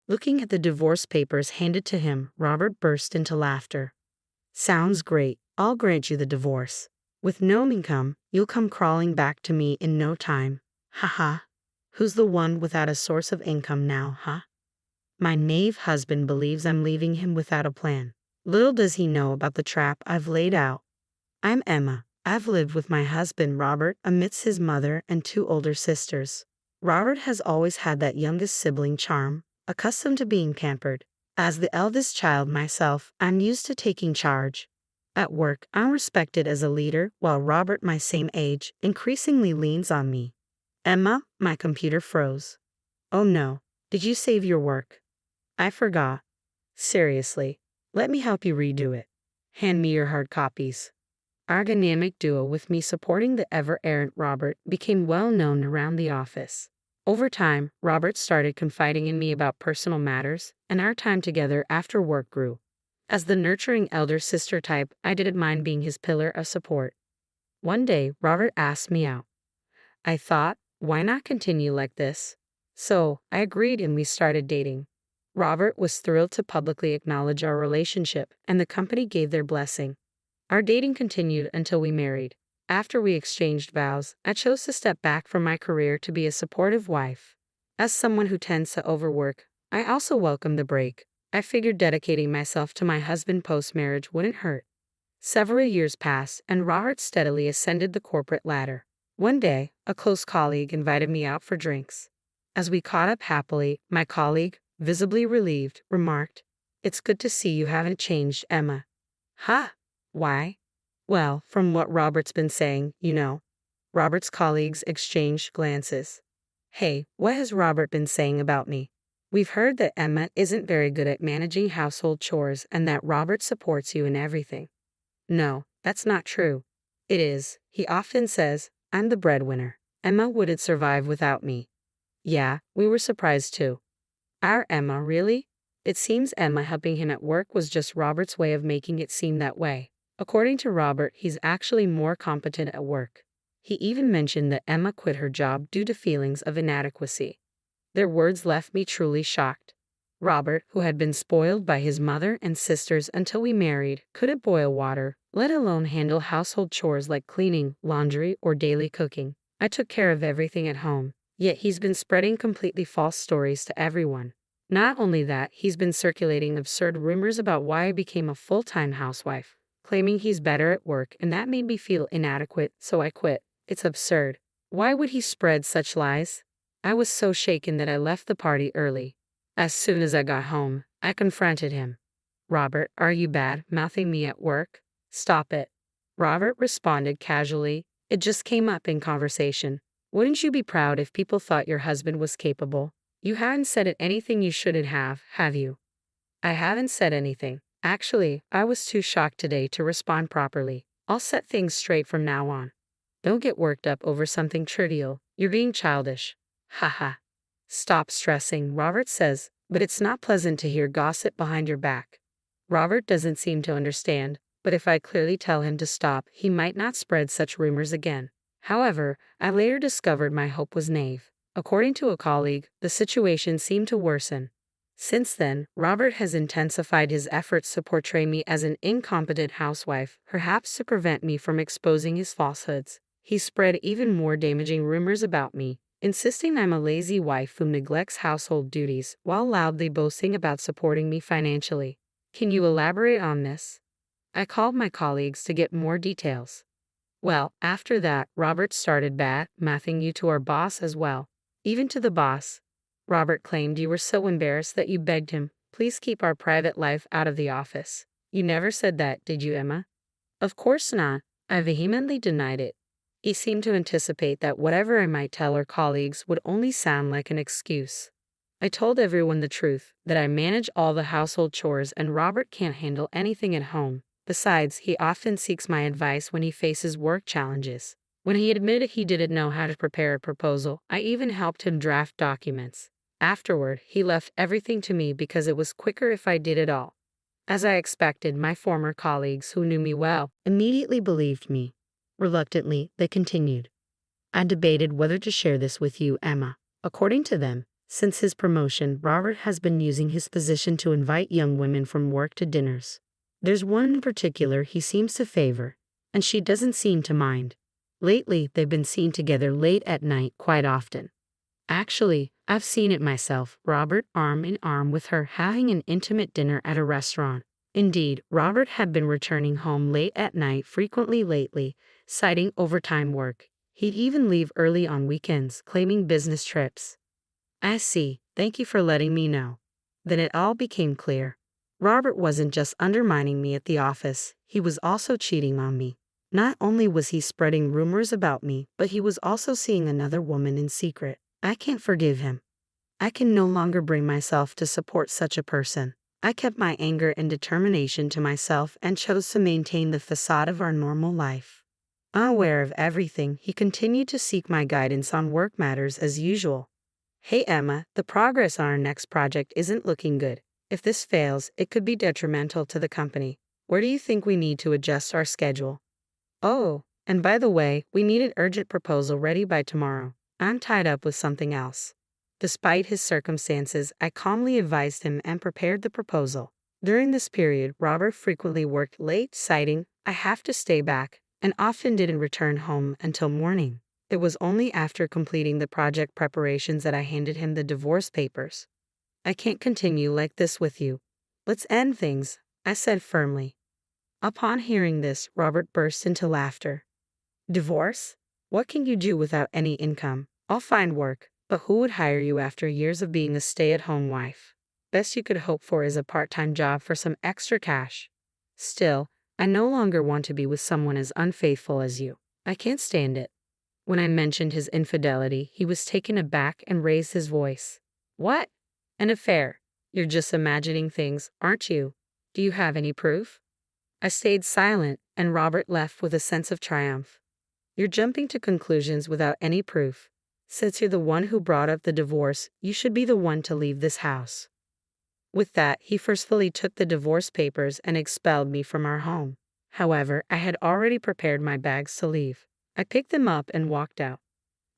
Looking at the divorce papers handed to him, Robert burst into laughter. Sounds great. I'll grant you the divorce. With no income, you'll come crawling back to me in no time. Haha. Who's the one without a source of income now, huh? My knave husband believes I'm leaving him without a plan. Little does he know about the trap I've laid out. I'm Emma. I've lived with my husband Robert amidst his mother and 2 older sisters. Robert has always had that youngest sibling charm, accustomed to being pampered. As the eldest child myself, I'm used to taking charge. At work, I'm respected as a leader, while Robert, my same age, increasingly leans on me. Emma, my computer froze. Oh no, did you save your work? I forgot. Seriously, let me help you redo it. Hand me your hard copies. Our dynamic duo with me supporting the ever-errant Robert became well known around the office. Over time, Robert started confiding in me about personal matters, and our time together after work grew. As the nurturing elder sister type, I didn't mind being his pillar of support. One day, Robert asked me out. I thought, why not continue like this? So, I agreed and we started dating. Robert was thrilled to publicly acknowledge our relationship, and the company gave their blessing. Our dating continued until we married. After we exchanged vows, I chose to step back from my career to be a supportive wife. As someone who tends to overwork, I also welcomed the break. I figured dedicating myself to my husband post-marriage wouldn't hurt. Several years passed, and Robert steadily ascended the corporate ladder. One day, a close colleague invited me out for drinks. As we caught up happily, my colleague, visibly relieved, remarked, "It's good to see you haven't changed, Emma." "Huh? Why?" "Well, from what Robert's been saying, you know." Robert's colleagues exchanged glances. "Hey, what has Robert been saying about me?" "We've heard that Emma isn't very good at managing household chores and that Robert supports you in everything." "No, that's not true." "It is. He often says, I'm the breadwinner. Emma wouldn't survive without me." "Yeah, we were surprised too." "Our Emma, really?" It seems Emma helping him at work was just Robert's way of making it seem that way. According to Robert, he's actually more competent at work. He even mentioned that Emma quit her job due to feelings of inadequacy. Their words left me truly shocked. Robert, who had been spoiled by his mother and sisters until we married, couldn't boil water, let alone handle household chores like cleaning, laundry, or daily cooking. I took care of everything at home, yet he's been spreading completely false stories to everyone. Not only that, he's been circulating absurd rumors about why I became a full-time housewife, claiming he's better at work, and that made me feel inadequate, so I quit. It's absurd. Why would he spread such lies? I was so shaken that I left the party early. As soon as I got home, I confronted him. "Robert, are you bad-mouthing me at work?" "Stop it." Robert responded casually. "It just came up in conversation. Wouldn't you be proud if people thought your husband was capable? You haven't said anything you shouldn't have you?" "I haven't said anything. Actually, I was too shocked today to respond properly. I'll set things straight from now on." "Don't get worked up over something trivial. You're being childish." "Haha." "Stop stressing," Robert says, "but it's not pleasant to hear gossip behind your back." Robert doesn't seem to understand, but if I clearly tell him to stop, he might not spread such rumors again. However, I later discovered my hope was naive. According to a colleague, the situation seemed to worsen. Since then, Robert has intensified his efforts to portray me as an incompetent housewife, perhaps to prevent me from exposing his falsehoods. He spread even more damaging rumors about me, insisting I'm a lazy wife who neglects household duties while loudly boasting about supporting me financially. Can you elaborate on this? I called my colleagues to get more details. Well, after that, Robert started bad-mouthing you to our boss as well. Even to the boss. Robert claimed you were so embarrassed that you begged him, "Please keep our private life out of the office." You never said that, did you, Emma? Of course not. I vehemently denied it. He seemed to anticipate that whatever I might tell our colleagues would only sound like an excuse. I told everyone the truth, that I manage all the household chores and Robert can't handle anything at home. Besides, he often seeks my advice when he faces work challenges. When he admitted he didn't know how to prepare a proposal, I even helped him draft documents. Afterward, he left everything to me because it was quicker if I did it all. As I expected, my former colleagues, who knew me well, immediately believed me. Reluctantly, they continued. "I debated whether to share this with you, Emma. According to them, Since his promotion, Robert has been using his position to invite young women from work to dinners. There's one in particular he seems to favor, and she doesn't seem to mind. Lately, they've been seen together late at night quite often. Actually, I've seen it myself, Robert arm in arm with her having an intimate dinner at a restaurant. Indeed, Robert had been returning home late at night frequently lately, citing overtime work. He'd even leave early on weekends, claiming business trips. I see, thank you for letting me know. Then it all became clear. Robert wasn't just undermining me at the office, he was also cheating on me. Not only was he spreading rumors about me, but he was also seeing another woman in secret. I can't forgive him. I can no longer bring myself to support such a person. I kept my anger and determination to myself and chose to maintain the facade of our normal life. Unaware of everything, he continued to seek my guidance on work matters as usual. Hey Emma, the progress on our next project isn't looking good. If this fails, it could be detrimental to the company. Where do you think we need to adjust our schedule? Oh, and by the way, we need an urgent proposal ready by tomorrow. I'm tied up with something else. Despite his circumstances, I calmly advised him and prepared the proposal. During this period, Robert frequently worked late, citing, I have to stay back, and often didn't return home until morning. It was only after completing the project preparations that I handed him the divorce papers. I can't continue like this with you. Let's end things, I said firmly. Upon hearing this, Robert burst into laughter. Divorce? What can you do without any income? I'll find work, but who would hire you after years of being a stay-at-home wife? Best you could hope for is a part-time job for some extra cash. Still, I no longer want to be with someone as unfaithful as you. I can't stand it. When I mentioned his infidelity, he was taken aback and raised his voice. What? An affair? You're just imagining things, aren't you? Do you have any proof? I stayed silent, and Robert left with a sense of triumph. You're jumping to conclusions without any proof. Since you're the one who brought up the divorce, you should be the one to leave this house. With that, he forcefully took the divorce papers and expelled me from our home. However, I had already prepared my bags to leave. I picked them up and walked out.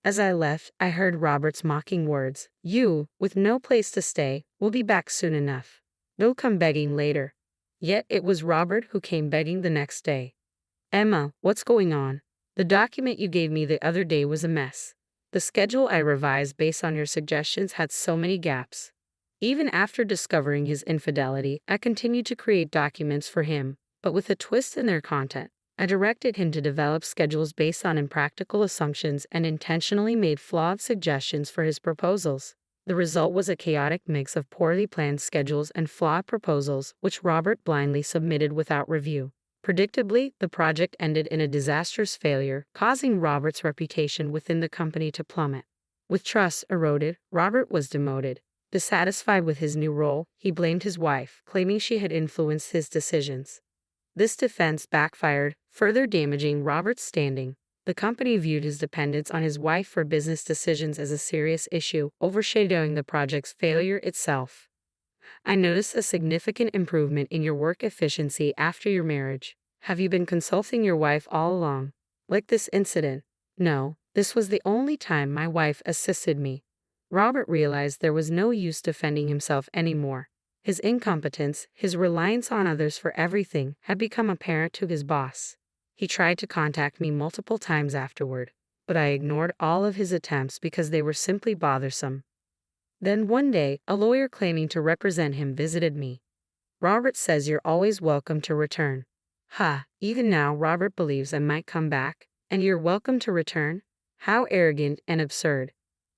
As I left, I heard Robert's mocking words, You, with no place to stay, will be back soon enough. They'll come begging later. Yet it was Robert who came begging the next day. Emma, what's going on? The document you gave me the other day was a mess. The schedule I revised based on your suggestions had so many gaps. Even after discovering his infidelity, I continued to create documents for him, but with a twist in their content. I directed him to develop schedules based on impractical assumptions and intentionally made flawed suggestions for his proposals. The result was a chaotic mix of poorly planned schedules and flawed proposals, which Robert blindly submitted without review. Predictably, the project ended in a disastrous failure, causing Robert's reputation within the company to plummet. With trust eroded, Robert was demoted. Dissatisfied with his new role, he blamed his wife, claiming she had influenced his decisions. This defense backfired, further damaging Robert's standing. The company viewed his dependence on his wife for business decisions as a serious issue, overshadowing the project's failure itself. I noticed a significant improvement in your work efficiency after your marriage. Have you been consulting your wife all along? Like this incident? No, this was the only time my wife assisted me. Robert realized there was no use defending himself anymore. His incompetence, his reliance on others for everything, had become apparent to his boss. He tried to contact me multiple times afterward, but I ignored all of his attempts because they were simply bothersome. Then one day, a lawyer claiming to represent him visited me. Robert says you're always welcome to return. Even now Robert believes I might come back, and you're welcome to return? How arrogant and absurd.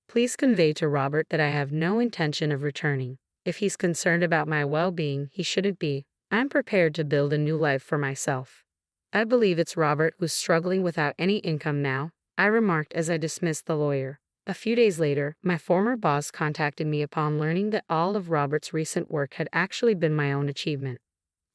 Please convey to Robert that I have no intention of returning. If he's concerned about my well-being, he shouldn't be. I'm prepared to build a new life for myself. I believe it's Robert who's struggling without any income now, I remarked as I dismissed the lawyer. A few days later, my former boss contacted me upon learning that all of Robert's recent work had actually been my own achievement.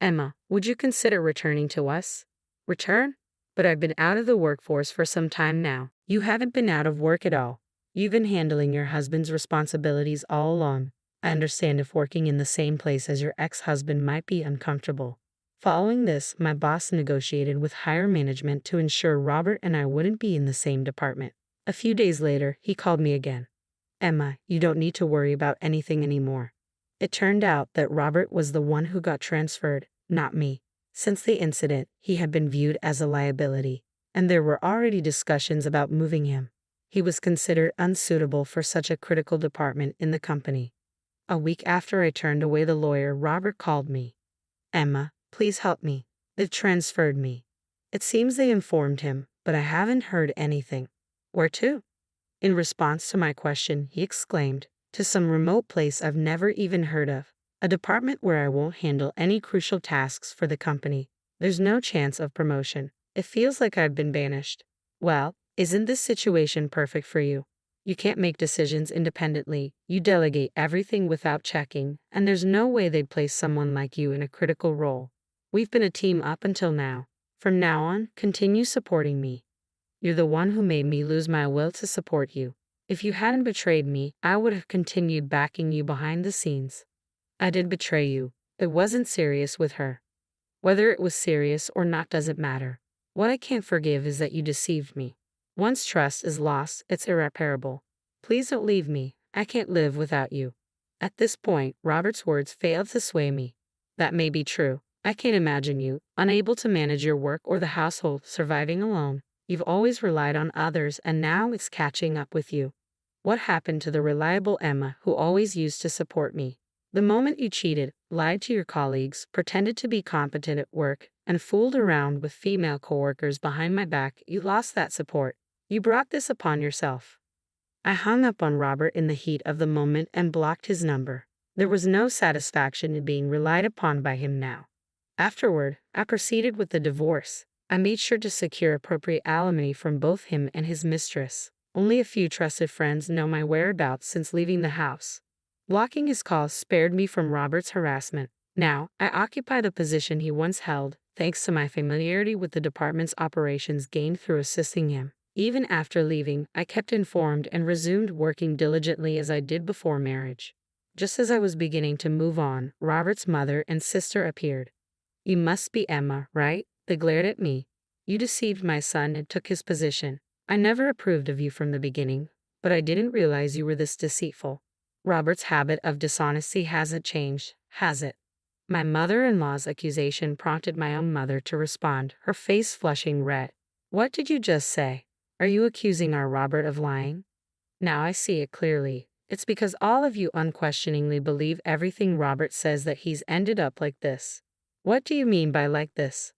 Emma, would you consider returning to us? Return? But I've been out of the workforce for some time now. You haven't been out of work at all. You've been handling your husband's responsibilities all along. I understand if working in the same place as your ex-husband might be uncomfortable. Following this, my boss negotiated with higher management to ensure Robert and I wouldn't be in the same department. A few days later, he called me again. Emma, you don't need to worry about anything anymore. It turned out that Robert was the one who got transferred, not me. Since the incident, he had been viewed as a liability, and there were already discussions about moving him. He was considered unsuitable for such a critical department in the company. A week after I turned away the lawyer, Robert called me. Emma, please help me. They've transferred me. It seems they informed him, but I haven't heard anything. Where to? In response to my question, he exclaimed, to some remote place I've never even heard of. A department where I won't handle any crucial tasks for the company. There's no chance of promotion. It feels like I've been banished. Well, isn't this situation perfect for you? You can't make decisions independently, you delegate everything without checking, and there's no way they'd place someone like you in a critical role. We've been a team up until now. From now on, continue supporting me. You're the one who made me lose my will to support you. If you hadn't betrayed me, I would have continued backing you behind the scenes. I did betray you. It wasn't serious with her. Whether it was serious or not doesn't matter. What I can't forgive is that you deceived me. Once trust is lost, it's irreparable. Please don't leave me. I can't live without you. At this point, Robert's words failed to sway me. That may be true. I can't imagine you, unable to manage your work or the household, surviving alone. You've always relied on others, and now it's catching up with you. What happened to the reliable Emma who always used to support me? The moment you cheated, lied to your colleagues, pretended to be competent at work, and fooled around with female coworkers behind my back, you lost that support. You brought this upon yourself. I hung up on Robert in the heat of the moment and blocked his number. There was no satisfaction in being relied upon by him now. Afterward, I proceeded with the divorce. I made sure to secure appropriate alimony from both him and his mistress. Only a few trusted friends know my whereabouts since leaving the house. Blocking his calls spared me from Robert's harassment. Now, I occupy the position he once held, thanks to my familiarity with the department's operations gained through assisting him. Even after leaving, I kept informed and resumed working diligently as I did before marriage. Just as I was beginning to move on, Robert's mother and sister appeared. You must be Emma, right? They glared at me. You deceived my son and took his position. I never approved of you from the beginning, but I didn't realize you were this deceitful. Robert's habit of dishonesty hasn't changed, has it? My mother-in-law's accusation prompted my own mother to respond, her face flushing red. What did you just say? Are you accusing our Robert of lying? Now I see it clearly. It's because all of you unquestioningly believe everything Robert says that he's ended up like this. What do you mean by like this?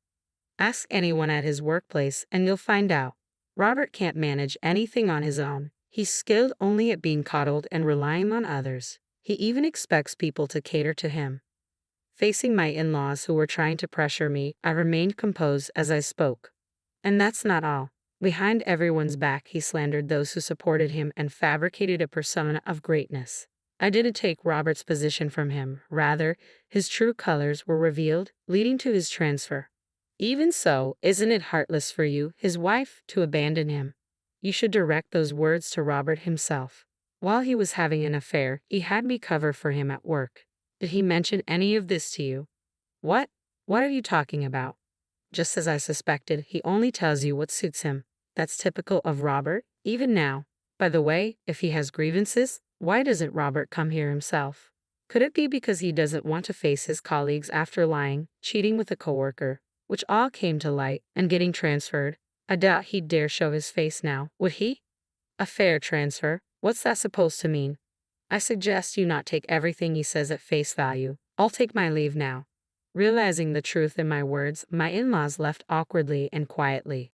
Ask anyone at his workplace and you'll find out. Robert can't manage anything on his own. He's skilled only at being coddled and relying on others. He even expects people to cater to him. Facing my in-laws who were trying to pressure me, I remained composed as I spoke. And that's not all. Behind everyone's back, he slandered those who supported him and fabricated a persona of greatness. I didn't take Robert's position from him. Rather, his true colors were revealed, leading to his transfer. Even so, isn't it heartless for you, his wife, to abandon him? You should direct those words to Robert himself. While he was having an affair, he had me cover for him at work. Did he mention any of this to you? What? What are you talking about? Just as I suspected, he only tells you what suits him. That's typical of Robert, even now. By the way, if he has grievances, why doesn't Robert come here himself? Could it be because he doesn't want to face his colleagues after lying, cheating with a coworker, which all came to light, and getting transferred? I doubt he'd dare show his face now, would he? A fair transfer? What's that supposed to mean? I suggest you not take everything he says at face value. I'll take my leave now. Realizing the truth in my words, my in-laws left awkwardly and quietly.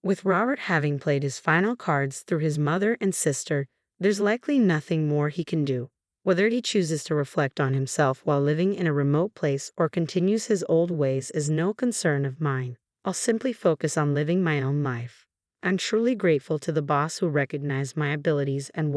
With Robert having played his final cards through his mother and sister, there's likely nothing more he can do. Whether he chooses to reflect on himself while living in a remote place or continues his old ways is no concern of mine. I'll simply focus on living my own life. I'm truly grateful to the boss who recognized my abilities and